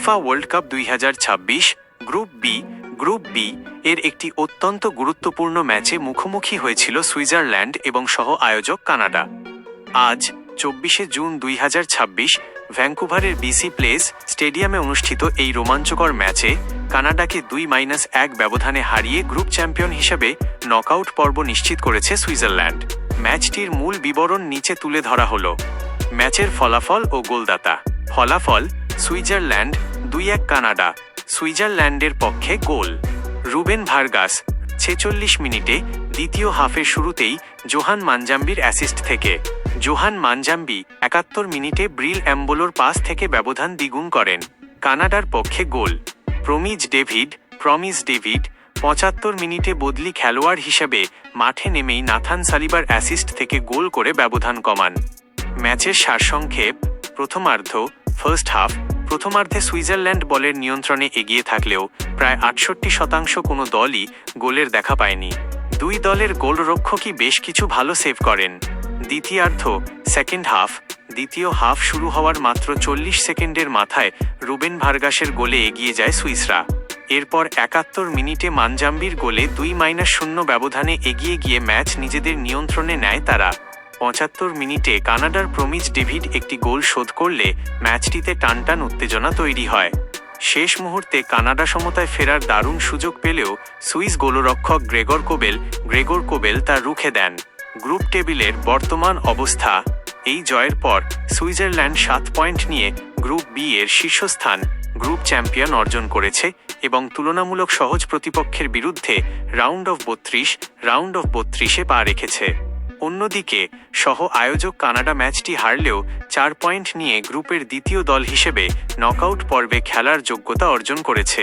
FIFA World Cup 2026 group B এর একটি অত্যন্ত গুরুত্বপূর্ণ ম্যাচে মুখোমুখি হয়েছিল সুইজারল্যান্ড এবং সহ আয়োজক কানাডা। আজ 24 জুন 2026 ভ্যাঙ্কুভারের বিসি প্লেস স্টেডিয়ামে অনুষ্ঠিত এই রোমাঞ্চকর ম্যাচে কানাডাকে 2-1 ব্যবধানে হারিয়ে গ্রুপ চ্যাম্পিয়ন হিসেবে নকআউট পর্ব নিশ্চিত করেছে সুইজারল্যান্ড। ম্যাচটির মূল বিবরণ নিচে তুলে ধরা হলো। ম্যাচের ফলাফল ও গোলদাতা। ফলাফল: সুইজারল্যান্ড 2-1 কানাডা। সুইজারল্যান্ডের পক্ষে গোল রুবেন ভার্গাস 46 মিনিটে দ্বিতীয় হাফের শুরুতেই জোহান মানজাম্বির অ্যাসিস্ট থেকে। জোহান মানজাম্বি 71 মিনিটে ব্রিল অ্যাম্বোলোর পাস থেকে ব্যবধান দ্বিগুণ করেন। কানাডার পক্ষে গোল প্রমিজ ডেভিড 75 মিনিটে বদলি খেলোয়াড় হিসেবে মাঠে নেমেই নাথান সালিবার অ্যাসিস্ট থেকে গোল করে ব্যবধান কমান। ম্যাচের সারসংক্ষেপ: প্রথমার্ধ ফার্স্ট হাফ। প্রথমার্ধে সুইজারল্যান্ড বলের নিয়ন্ত্রণে এগিয়ে থাকলেও প্রায় 68% কোনো দলই গোলের দেখা পায়নি। দুই দলের গোলরক্ষকই বেশ কিছু ভালো সেভ করেন। দ্বিতীয়ার্ধ সেকেন্ড হাফ। দ্বিতীয় হাফ শুরু হওয়ার মাত্র 40 সেকেন্ডের মাথায় রুবেন ভার্গাসের গোলে এগিয়ে যায় সুইসরা। এরপর 71 মিনিটে মানজাম্বির গোলে 2-0 ব্যবধানে এগিয়ে গিয়ে ম্যাচ নিজেদের নিয়ন্ত্রণে নেয় তারা। 75 মিনিটে কানাডার প্রমিজ ডেভিড একটি গোল শোধ করলে ম্যাচটিতে টানটান উত্তেজনা তৈরি হয়। শেষ মুহূর্তে কানাডা সমতায় ফেরার দারুণ সুযোগ পেলেও সুইস গোলরক্ষক গ্রেগর কোবেল তা রুখে দেন। গ্রুপ টেবিলের বর্তমান অবস্থা: এই জয়ের পর সুইজারল্যান্ড 7 পয়েন্ট নিয়ে গ্রুপ বি এর শীর্ষস্থান গ্রুপ চ্যাম্পিয়ন অর্জন করেছে এবং তুলনামূলক সহজ প্রতিপক্ষের বিরুদ্ধে রাউন্ড অফ 32-এ পা রেখেছে। অন্যদিকে সহ আয়োজক কানাডা ম্যাচটি হারলেও 4 পয়েন্ট নিয়ে গ্রুপের দ্বিতীয় দল হিসেবে নকআউট পর্বে খেলার যোগ্যতা অর্জন করেছে।